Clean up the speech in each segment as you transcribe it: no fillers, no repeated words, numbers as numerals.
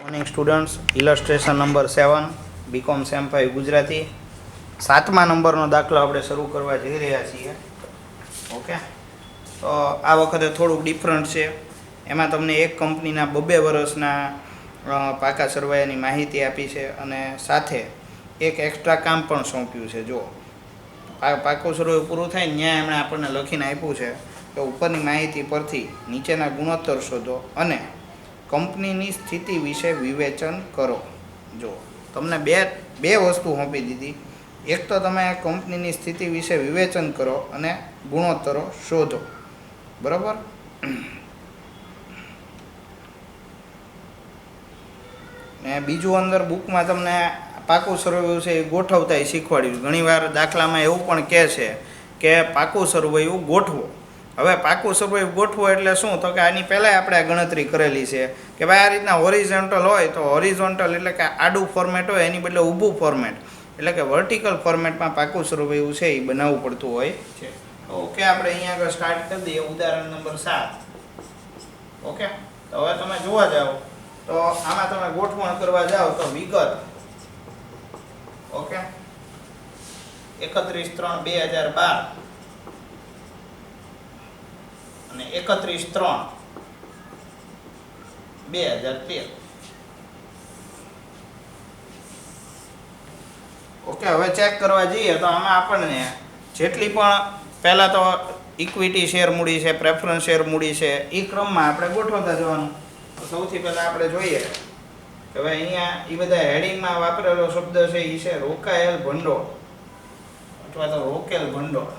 Morning students, illustration number 7 BCom sem 5 Gujarati 7મા નંબરનો દાખલો આપણે શરૂ કરવા જઈ રહ્યા છીએ. ઓકે, તો આ વખતે થોડુંક ડિફરન્ટ છે. એમાં તમને એક કંપનીના 2 વર્ષના પાકા સરવાયાની માહિતી આપી છે અને સાથે એક એક્સ્ટ્રા કામ પણ સોંપ્યું છે. જો પાકું સરવાયું પૂરું થાય ને ત્યાં એમણે આપણને લખીને આપ્યું છે કે ઉપરની માહિતી પરથી નીચેના ગુણોત્તર શોધો અને કંપનીની સ્થિતિ વિશે વિવેચન કરો. જો તમને બે વસ્તુ સોંપી દીધી. એક તો તમે કંપનીની સ્થિતિ વિશે વિવેચન કરો અને ગુણોત્તરો શોધો. બરાબર. ને બીજું અંદર બુકમાં તમને પાકું સરવૈયું છે એ ગોઠવતા શીખવાડ્યું. ઘણીવાર દાખલામાં એવું પણ કહે છે કે પાકું સરવૈયું ગોઠવો. હવે પાકું સરવૈયું ગોઠવો એટલે શું? તો કે આની પહેલાં આપણે ગણતરી કરેલી છે કે ભાઈ આ રીતના હોરિઝોન્ટલ હોય તો હોરિઝોન્ટલ એટલે કે આડું ફોર્મેટ હોય એની બદલે ઊભું ફોર્મેટ એટલે કે વર્ટિકલ ફોર્મેટમાં પાકું સરવૈયું છે એ બનાવવું પડતું હોય છે. ઓકે, આપણે અહીંયા આગળ સ્ટાર્ટ કરી દઈએ. ઉદાહરણ નંબર 7. ઓકે, તો હવે તમે જોવા જાઓ તો આમાં તમે ગોઠવણ કરવા જાઓ તો વિગત ઓકે 31/3/2012 અને 31/3/2013. ઓકે, હવે ચેક કરવા જઈએ તો આમાં આપણને જેટલી પણ પહેલાં તો ઇક્વિટી શેર મૂડી છે, પ્રેફરન્સ શેર મૂડી છે, એ ક્રમમાં આપણે ગોઠવતા જવાનું. તો સૌથી પહેલાં આપણે જોઈએ કે હવે અહીંયા એ બધા હેડિંગમાં વાપરેલો શબ્દ છે એ છે રોકાયેલ ભંડોળ અથવા તો રોકેલ ભંડોળ,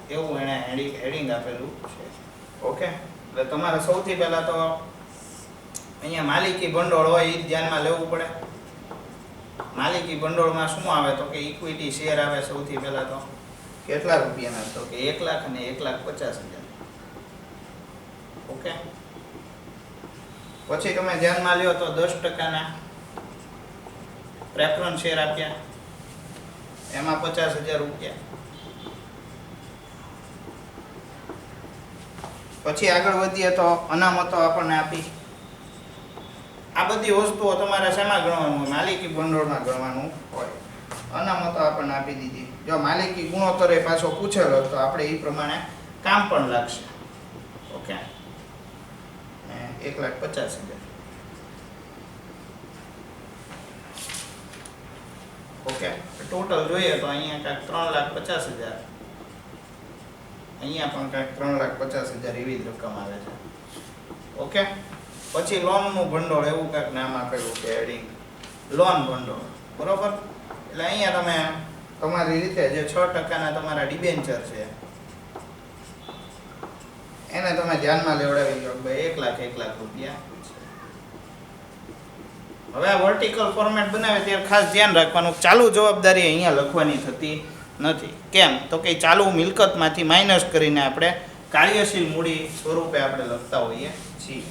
એવું એણે હેડિંગ આપેલું છે. ઓકે, એટલે તમારે સૌથી પહેલાં તો અહીંયા માલિકી ભંડોળ હોય એ ધ્યાનમાં લેવું પડે. માલિકી ભંડોળમાં શું આવે તો કે ઇક્વિટી શેર આવે. સૌથી પહેલાં તો કેટલા રૂપિયાના? તો કે 1 લાખ અને 1,50,000. ઓકે, પછી તમે ધ્યાનમાં લ્યો તો 10%ના પ્રેફરન્સ શેર આપ્યા, એમાં 50,000 રૂપિયા. પછી આગળ વધીએ તો અનામતો આપણને આપી. આ બધી વસ્તુઓ તમારે શેમાં ગણવાનું હોય? માલિકી ભંડોળમાં ગણવાનું હોય. અનામતો આપણને આપી દીધી. જો માલિકી ગુણોત્તરે પાછો પૂછેલો તો આપણે એ પ્રમાણે કામ પણ લાગશે. ઓકે, 1,50,000. ઓકે, ટોટલ જોઈએ તો અહીંયા કાંઈક 3,50,000, અહીંયા પણ કાંઈક 3,50,000 એવી જ રકમ આવે છે. ઓકે, પછી લોનનું ભંડોળ એવું કાંઈક નામ આપેલું છે હેડિંગ લોન ભંડોળ. બરોબર. એટલે અહીંયા તમે તમારી રીતે જે 6%ના તમારા ડિબેન્ચર છે એને તમે ધ્યાનમાં લેવડાવી લો કે 1,00,000 રૂપિયા. હવે આ વર્ટિકલ ફોર્મેટ બનાવે ત્યારે ખાસ ધ્યાન રાખવાનું, ચાલુ જવાબદારી અહીંયા લખવાની થતી નથી. કેમ? તો કે ચાલુ મિલકતમાંથી માઇનસ કરીને આપણે કાર્યશીલ મૂડી સ્વરૂપે આપણે લખતા હોઈએ છીએ.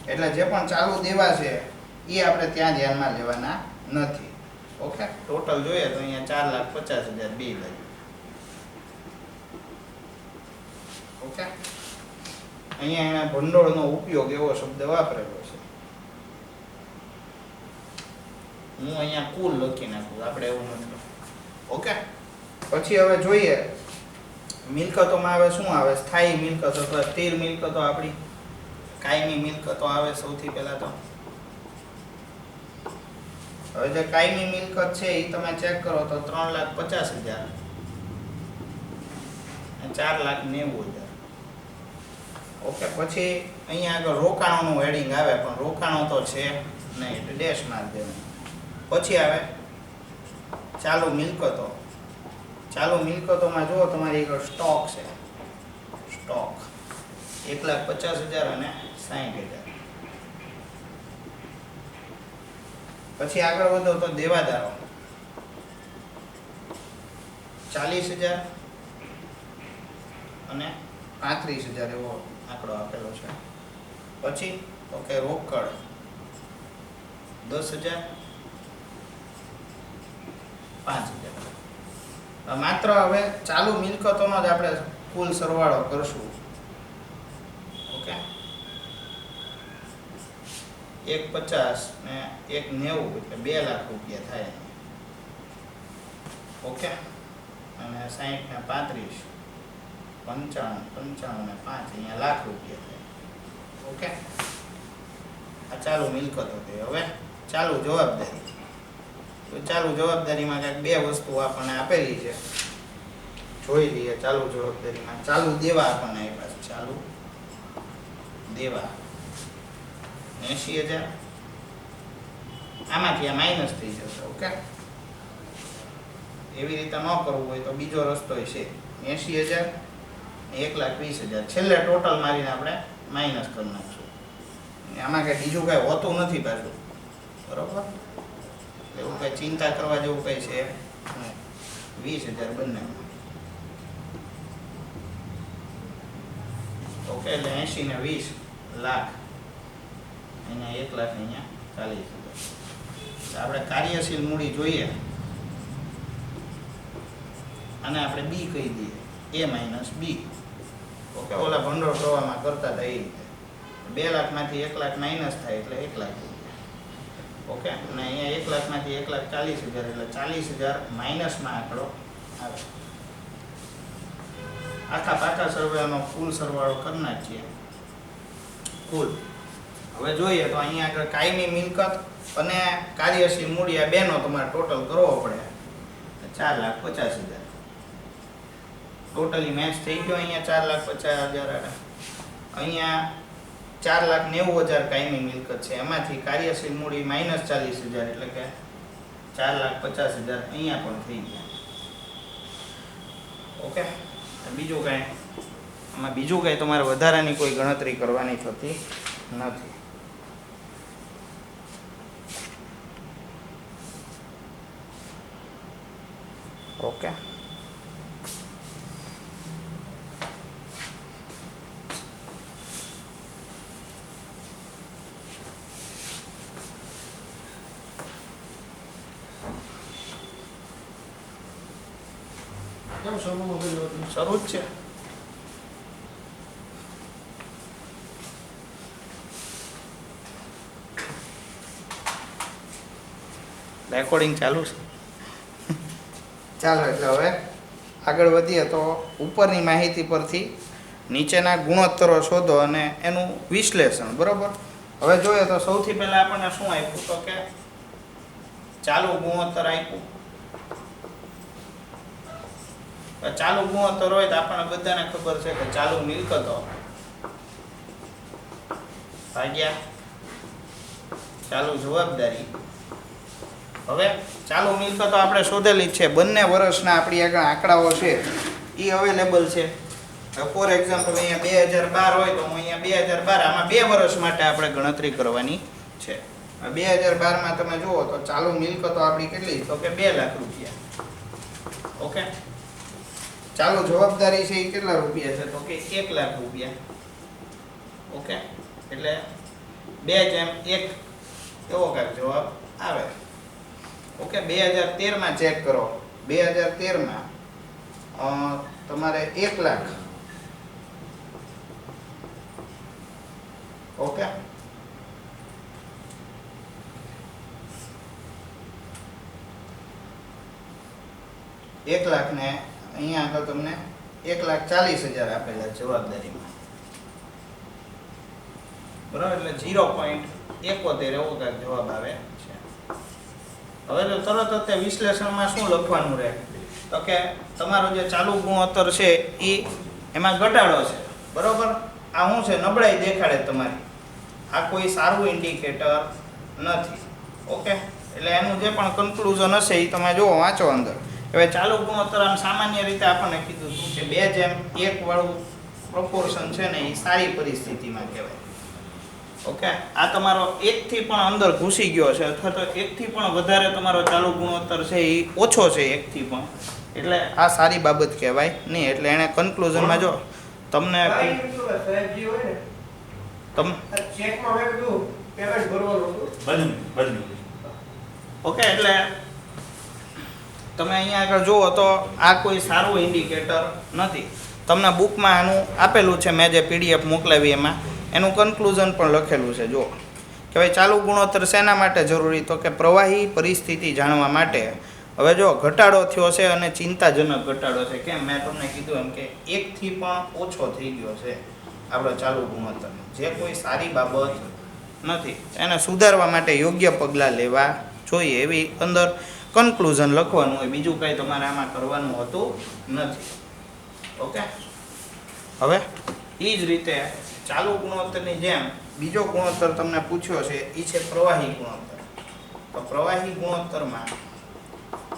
એટલે જે પણ ચાલુ દેવા છે એ આપણે ત્યાં ધ્યાનમાં લેવાના નથી. ઓકે, ટોટલ જોઈએ તો અહીંયા 4,50,000 બે બાજુ. ઓકે, અહીંયા એના ભંડોળનો ઉપયોગ એવો શબ્દ વાપરેલો છે. હું અહીંયા કુલ લખી નાખું, આપણે એવું નથી. ઓકે, પછી હવે જોઈએ મિલકતોમાં આવે શું આવે? સ્થાયી મિલકતો અથવા સ્થિર મિલકતો, આપણી કાયમી મિલકતો આવે. સૌથી પહેલા તો હવે જે કાયમી મિલકત છે એ તમે ચેક કરો તો 3,50,000 અને 4,90,000. ઓકે, પછી અહીંયા આગળ રોકાણોનું હેડિંગ આવે પણ રોકાણો તો છે નહીં એટલે ડેશ મારી દેવાનું. પછી આવે ચાલુ મિલકતો. ચાલુ મિલકતોમાં જુઓ તમારી આગળ સ્ટોક છે. સ્ટોક 1,50,000 અને 60,000. પછી આગળ વધો તો દેવાદારો 40,000 અને 35,000 એવો આંકડો આપેલો છે. પછી તો કે રોકડ 10,000 5,000. માત્ર હવે ચાલુ મિલકતોનો જ આપણે કુલ સરવાળો કરશું. ઓકે, 150 ને 190 એટલે 2 લાખ રૂપિયા થાય. ઓકે, અને 60 ને 35 55 ને 5 અહીંયા લાખ રૂપિયા થાય. ઓકે, આ ચાલુ મિલકતો થઈ. હવે ચાલુ જવાબદારી. તો ચાલુ જવાબદારીમાં કંઈક બે વસ્તુ આપણને આપેલી છે, જોઈ લઈએ. ચાલુ જવાબદારીમાં ચાલુ દેવા આપણને આપ્યા છે. ચાલુ દેવા 80,000, આમાંથી આ માઇનસ થઈ જશે. ઓકે, એવી રીતે ન કરવું હોય તો બીજો રસ્તો છે. 80,000 1,20,000 છેલ્લે ટોટલ મારીને આપણે માઇનસ કરી નાખશું. આમાં કંઈ બીજું કંઈ હોતું નથી પાછું, બરોબર? એવું કંઈ ચિંતા કરવા જેવું કંઈ છે 20,000 બંને. ઓકે, એટલે 80 ને 20 લાખ, અહીંયા 1 લાખ, અહીંયા 40,000. આપણે કાર્યશીલ મૂડી જોઈએ, અને આપણે બી કહી દઈએ, એ માઇનસ બી. ઓકે, ઓલા ભંડોળ પ્રવાહમાં કરતા હતા એ રીતે 2 લાખમાંથી 1 લાખ માઇનસ થાય એટલે 1 લાખ રૂપિયા. ઓકે, અને અહીંયા 1 લાખમાંથી 1,40,000 એટલે 40,000 માઇનસમાં આંકડો આવે. આખા પાકા સરવાળાનો કુલ સરવાળો કરી નાખીએ. કુલ હવે જોઈએ તો અહીંયા આગળ કાયમી મિલકત અને કાર્યશીલ મૂડી આ બેનો તમારે ટોટલ કરવો પડે. 4,50,000 ટોટલી મેચ થઈ ગયો. અહીંયા 4,50,000, અહીંયા 4,90,000 કાયમી મિલકત છે, એમાંથી કાર્યશીલ મૂડી માઇનસ 40,000 એટલે કે 4,50,000 અહીંયા પણ થઈ ગયા. ઓકે, બીજું કાંઈ આમાં બીજું કાંઈ તમારે વધારાની કોઈ ગણતરી કરવાની થતી નથી. ઓકે, શરૂ જ છે. રેકોર્ડિંગ ચાલુ છે. ચાલો, એટલે હવે આગળ વધીએ તો ઉપરની માહિતી પરથી નીચેના ગુણોત્તરો શોધો અને એનું વિશ્લેષણ. બરોબર, હવે જોઈએ તો સૌથી પહેલા આપણને શું આપ્યું, તો કે ચાલુ ગુણોત્તર આપ્યું. ચાલુ ગુણોત્તર હોય તો આપણને બધાને ખબર છે કે ચાલુ મિલકતો ભાગ્યા ચાલુ જવાબદારી. હવે ચાલુ મિલકતો આપણે શોધેલી છે, બંને વર્ષના આપણી આગળ આંકડાઓ છે એ અવેલેબલ છે. ફોર એક્ઝામ્પલ અહીંયા 2012 હોય તો હું અહીંયા 2012, આમાં 2 વર્ષ માટે આપણે ગણતરી કરવાની છે. 2012માં તમે જુઓ તો ચાલુ મિલકતો આપણી કેટલી, તો કે 2 લાખ રૂપિયા. ઓકે, ચાલુ જવાબદારી છે એ કેટલા રૂપિયા છે, તો કે 1 લાખ રૂપિયા. ઓકે, એટલે 2/1 એવો કાંઈક જવાબ આવે. ઓકે, 2013માં ચેક કરો. 2013માં તમારે 1 લાખ. ઓકે, એક લાખ ને અહીંયા આગળ તમને 1,40,000 આપેલા જવાબદારીમાં. બરાબર, એટલે 0.71 એવો કાંઈક જવાબ આવે છે. હવે તો તરત જ વિશ્લેષણમાં શું લખવાનું રહે, તો કે તમારો જે ચાલુ ગુણોત્તર છે એ એમાં ઘટાડો છે. બરોબર, આ શું છે, નબળાઈ દેખાડે તમારી. આ કોઈ સારું ઇન્ડિકેટર નથી. ઓકે, એટલે એનું જે પણ કન્ક્લુઝન હશે એ તમે જુઓ, વાંચો અંદર. હવે ચાલુ ગુણોત્તર આમ સામાન્ય રીતે આપણને કીધું હતું કે 2/1 વાળું પ્રોપોર્શન છે ને એ સારી પરિસ્થિતિમાં કહેવાય. ઓકે, આ તમારો 1 થી પણ અંદર ઘૂસી ગયો છે, અથવા તો 1 થી પણ વધારે તમારો ચાલુ ગુણોત્તર છે એ ઓછો છે 1 થી પણ, એટલે આ સારી બાબત કહેવાય નહીં. એટલે એને કન્ક્લુઝનમાં જો તમને ઓકે, એટલે તમે અહીંયા આગળ જુઓ તો આ કોઈ સારું ઇન્ડિકેટર નથી. તમને બુકમાં આનું આપેલું છે, મેં જે PDF મોકલાવી એમાં એનું કન્ક્લુઝન પણ લખેલું છે. જો કે ભાઈ ચાલુ ગુણોત્તર શેના માટે જરૂરી, તો કે પ્રવાહી પરિસ્થિતિ જાણવા માટે. હવે જો ઘટાડો થયો છે અને ચિંતાજનક ઘટાડો છે. કેમ? મેં તમને કીધું એમ કે 1 થી પણ ઓછો થઈ ગયો છે આપણો ચાલુ ગુણોત્તર. જે કોઈ સારી બાબત નથી. એને સુધારવા માટે યોગ્ય પગલાં લેવા જોઈએ એવી અંદર કન્ક્લુઝન લખવાનું હોય. બીજું કંઈ તમારે આમાં કરવાનું હોતું નથી. ઓકે. હવે એ જ રીતે ચાલુ ગુણોત્તરની જેમ બીજો ગુણોત્તર તમને પૂછ્યો છે, એ છે પ્રવાહી ગુણોત્તર. તો પ્રવાહી ગુણોત્તરમાં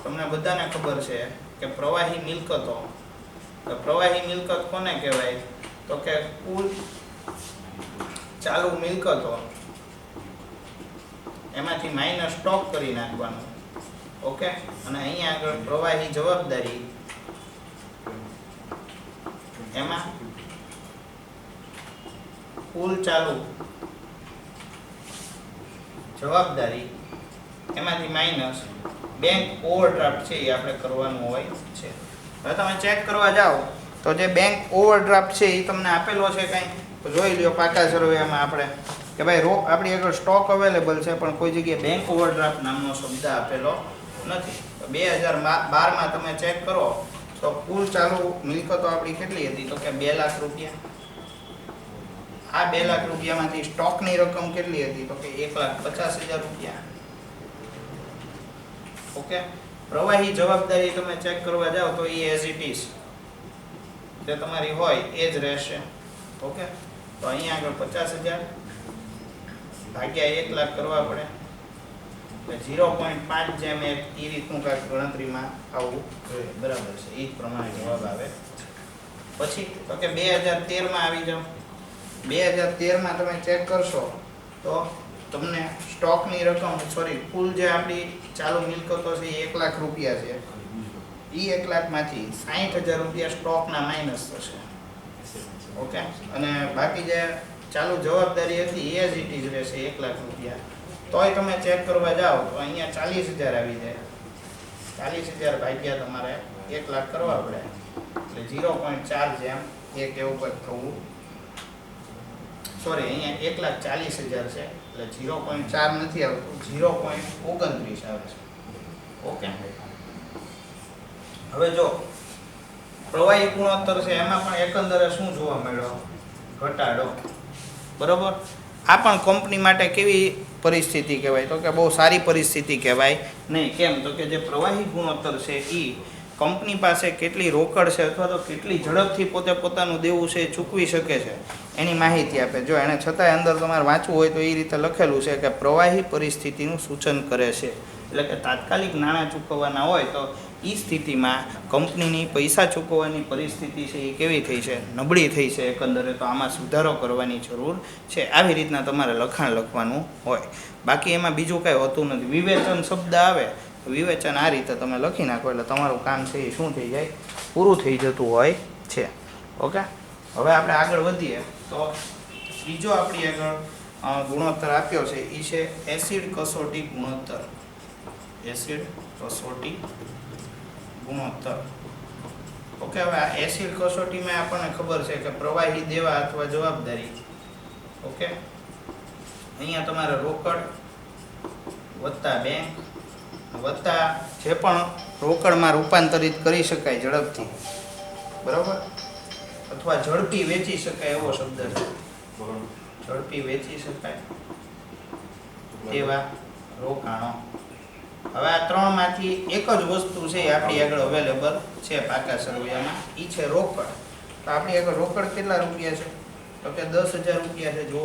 તમને બધાને ખબર છે કે પ્રવાહી મિલકતો, તો પ્રવાહી મિલકત કોને કહેવાય, તો કે કુલ ચાલુ મિલકતો એમાંથી માઇનસ સ્ટોક કરી નાખવાનું. ઓકે. અને અહીંયા આગળ પ્રવાહી જવાબદારી, એમાં કુલ ચાલુ જવાબદારી એમાંથી માઇનસ બેંક ઓવરડ્રાફ્ટ છે એ આપણે કરવાનું હોય છે. હવે તમે ચેક કરવા જાઓ તો જે બેંક ઓવરડ્રાફ્ટ છે એ તમને આપેલો છે કંઈ, તો જોઈ લ્યો પાકા સર્વેમાં આપણે કે ભાઈ આપણી આગળ સ્ટોક અવેલેબલ છે પણ કોઈ જગ્યાએ બેંક ઓવરડ્રાફ્ટ નામનો શબ્દ આપેલો નથી. તો 2012માં તમે ચેક કરો તો કુલ ચાલુ મિલકતો આપણી કેટલી હતી, તો કે 2 લાખ રૂપિયા. આ 2 લાખ રૂપિયામાંથી સ્ટોકની રકમ કેટલી હતી, તો કે 1,50,000 રૂપિયા. ઓકે. પ્રવાહી જવાબદારી તમે ચેક કરવા જાઓ તો એ એઝ ઇટ ઇઝ જે તમારી હોય એ જ રહેશે. ઓકે. તો અહીંયા આગળ 50,000 ભાગ્યા 1 લાખ કરવા પડે એટલે 0.5 જેમ એ રીતનું કાંઈક ગણતરીમાં આવવું જોઈએ. બરાબર છે, એ જ પ્રમાણે જવાબ આવે. પછી તો કે 2013માં આવી જાઓ. 2013માં તમે ચેક કરશો તો તમને સ્ટોકની રકમ, સોરી, કુલ જે આપણી ચાલુ મિલકતો છે એ 1 લાખ રૂપિયા છે. એ 1 લાખમાંથી 60,000 રૂપિયા સ્ટોકના માઇનસ થશે. ઓકે. અને બાકી જે ચાલુ જવાબદારી હતી એ જ ઇટ ઇઝ રહેશે 1 લાખ રૂપિયા. તોય તમે ચેક કરવા જાઓ તો અહીંયા 40,000 આવી જાય. 40,000 ભાગ્યા તમારે 1 લાખ કરવા પડે એટલે 0.4 જેમ એક એવું કંઈક થવું. સોરી, અહીંયા 1,40,000 છે એટલે 0.4 નથી આવતું, 0.29 આવે છે. ઓકે. હવે જો પ્રવાહી ગુણોત્તર છે એમાં પણ એકંદરે શું જોવા મળ્યો, ઘટાડો. બરોબર. આ પણ કંપની માટે કેવી પરિસ્થિતિ કહેવાય, તો કે બહુ સારી પરિસ્થિતિ કહેવાય નહીં. કેમ? તો કે જે પ્રવાહી ગુણોત્તર છે એ કંપની પાસે કેટલી રોકડ છે અથવા તો કેટલી ઝડપથી પોતે પોતાનું દેવું છે એ ચૂકવી શકે છે એની માહિતી આપે. જો એને છતાંય અંદર તમારે વાંચવું હોય તો એ રીતે લખેલું છે કે પ્રવાહી પરિસ્થિતિનું સૂચન કરે છે. એટલે કે તાત્કાલિક નાણાં ચૂકવવાના હોય તો એ સ્થિતિમાં કંપનીની પૈસા ચૂકવવાની પરિસ્થિતિ છે એ કેવી થઈ છે, નબળી થઈ છે એકંદરે. તો આમાં સુધારો કરવાની જરૂર છે. આવી રીતના તમારે લખાણ લખવાનું હોય. બાકી એમાં બીજું કાંઈ હોતું નથી. વિવેચન શબ્દ આવે, વિવેચન આ રીતે તમે લખી નાખો એટલે તમારું કામ છે એ શું થઈ જાય, પૂરું થઈ જતું હોય છે. ઓકે. હવે આપણે આગળ વધીએ તો બીજો આપણી આગળ ગુણોત્તર આપ્યો છે એ છે એસિડ કસોટી ગુણોત્તર. એસિડ કસોટી ગુણોત્તર. ઓકે. હવે આ એસિડ કસોટીમાં આપણને ખબર છે કે પ્રવાહી દેવા અથવા જવાબદારી. ઓકે. અહીંયા તમારે રોકડ વત્તા બેંક વત્તા જે પણ રોકડમાં રૂપાંતરિત કરી શકાય ઝડપથી, બરાબર, અથવા ઝડપી વેચી શકાય એવો શબ્દ છે. ઝડપી વેચી શકાય એવા રોકાણો. હવે આ ત્રણમાંથી એક જ વસ્તુ છે આપણી આગળ અવેલેબલ છે પાકા સર્વેમાં, એ છે રોકડ. તો આપણી આગળ રોકડ કેટલા રૂપિયા છે, તો કે 10,000 રૂપિયા છે. જો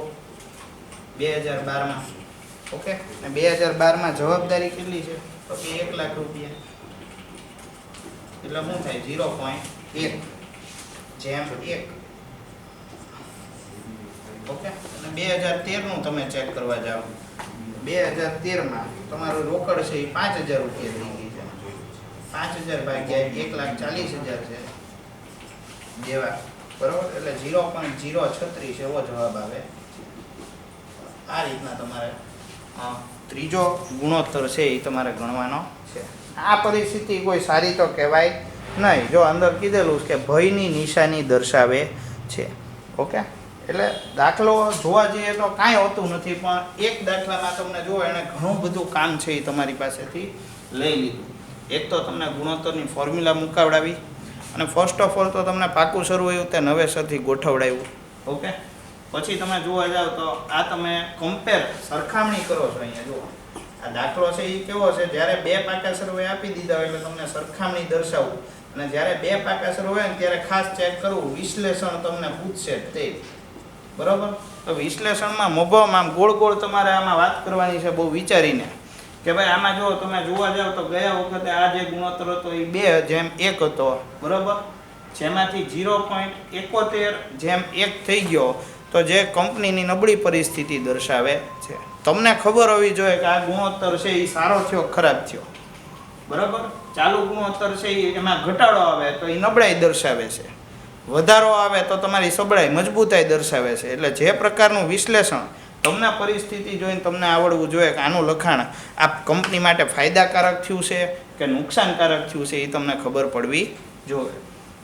2012માં. ઓકે. અને 2012માં જવાબદારી કેટલી છે, તો કે 1 લાખ રૂપિયા. એટલે શું થાય, 0.1 જેમ 1. ઓકે. અને 2013નું તમે ચેક કરવા જાઓ, 2013માં તમારું રોકડ છે એ 5,000 રૂપિયા થઈ ગઈ છે. 5,000 ભાગ્યા 1,40,000 છે જેવા, બરાબર. એટલે 0.036 એવો જવાબ આવે. આ રીતના તમારે ત્રીજો ગુણોત્તર છે એ તમારે ગણવાનો છે. આ પરિસ્થિતિ કોઈ સારી તો કહેવાય નહીં. જો અંદર કીધેલું કે ભયની નિશાની દર્શાવે છે. ઓકે. એટલે દાખલો જોવા જઈએ તો કાંઈ હોતું નથી, પણ એક દાખલામાં તમને જુઓ એણે ઘણું બધું કામ છે એ તમારી પાસેથી લઈ લીધું. એક તો તમને ગુણોત્તરની ફોર્મ્યુલા મુકાવડાવી, અને ફર્સ્ટ ઓફ ઓલ તો તમને પાકું શરૂ થયું તે નવેસરથી ગોઠવડાવ્યું. ઓકે, પછી તમે જોવા જાઓ તો આ તમે કમ્પેર સરખામણી કરો છો. અહીંયા જુઓ આ દાખલો છે એ કેવો છે, જ્યારે બે પાકા સરવાળે આપી દીધા હોય એટલે તમને સરખામણી દર્શાવવું, અને જ્યારે બે પાકા સરવાળે હોય ને ત્યારે ખાસ ચેક કરવું વિશ્લેષણ તમને પૂછશે તે. બરાબર, તો વિશ્લેષણમાં મભામાં આમ ગોળ ગોળ તમારે આમાં વાત કરવાની છે બહુ વિચારીને, કે ભાઈ આમાં જો તમે જોવા જાઓ તો ગયા વખતે આ જે ગુણોત્તર હતો એ 2:1 હતો. બરાબર, જેમાંથી 0.71:1 થઈ ગયો, તો જે કંપનીની નબળી પરિસ્થિતિ દર્શાવે છે. તમને ખબર હોવી જોઈએ કે આ ગુણોત્તર છે એ સારો થયો ખરાબ થયો. બરાબર, ચાલુ ગુણોત્તર છે એમાં ઘટાડો આવે તો એ નબળાઈ દર્શાવે છે, વધારો આવે તો તમારી સબળાઈ મજબૂતાઈ દર્શાવે છે. એટલે જે પ્રકારનું વિશ્લેષણ તમને પરિસ્થિતિ જોઈને તમને આવડવું જોઈએ કે આનું લખાણ આ કંપની માટે ફાયદાકારક થયું છે કે નુકસાનકારક થયું છે, એ તમને ખબર પડવી જોઈએ.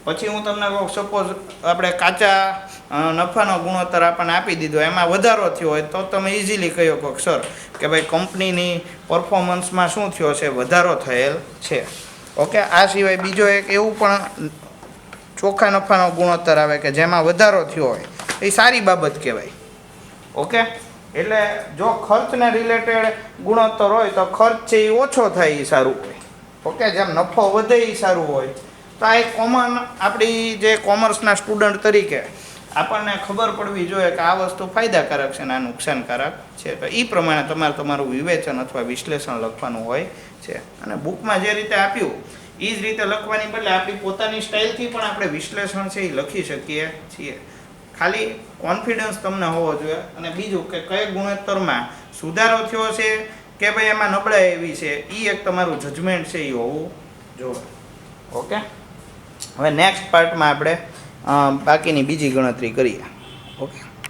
પછી હું તમને કહું, સપોઝ આપણે કાચા નફાનો ગુણોત્તર આપણને આપી દીધો, એમાં વધારો થયો હોય તો તમે ઇઝીલી કહી શકો સર કે ભાઈ કંપનીની પરફોર્મન્સમાં શું થયો છે, વધારો થયેલ છે. ઓકે, આ સિવાય બીજો એક એવું પણ ચોખ્ખા નફાનો ગુણોત્તર આવે કે જેમાં વધારો થયો હોય, એ સારી બાબત કહેવાય. ઓકે, એટલે જો ખર્ચને રિલેટેડ ગુણોત્તર હોય તો ખર્ચ છે એ ઓછો થાય એ સારું હોય. ઓકે, જેમ નફો વધે એ સારું હોય. તો આ એક કોમન આપણી જે કોમર્સના સ્ટુડન્ટ તરીકે આપણને ખબર પડવી જોઈએ કે આ વસ્તુ ફાયદાકારક છે અને આ નુકસાનકારક છે. તો એ પ્રમાણે તમારે તમારું વિવેચન અથવા વિશ્લેષણ લખવાનું હોય છે. અને બુકમાં જે રીતે આપ્યું એ જ રીતે લખવાની બદલે આપણી પોતાની સ્ટાઇલથી પણ આપણે વિશ્લેષણ છે એ લખી શકીએ છીએ. ખાલી કોન્ફિડન્સ તમને હોવો જોઈએ. અને બીજું કે કઈ ગુણોત્તરમાં સુધારો થયો છે કે ભાઈ એમાં નબળાઈ એવી છે, એ એક તમારું જજમેન્ટ છે એ હોવું જોઈએ. ઓકે, હવે નેક્સ્ટ પાર્ટમાં આપણે બાકીની બીજી ગણતરી કરીએ. ઓકે.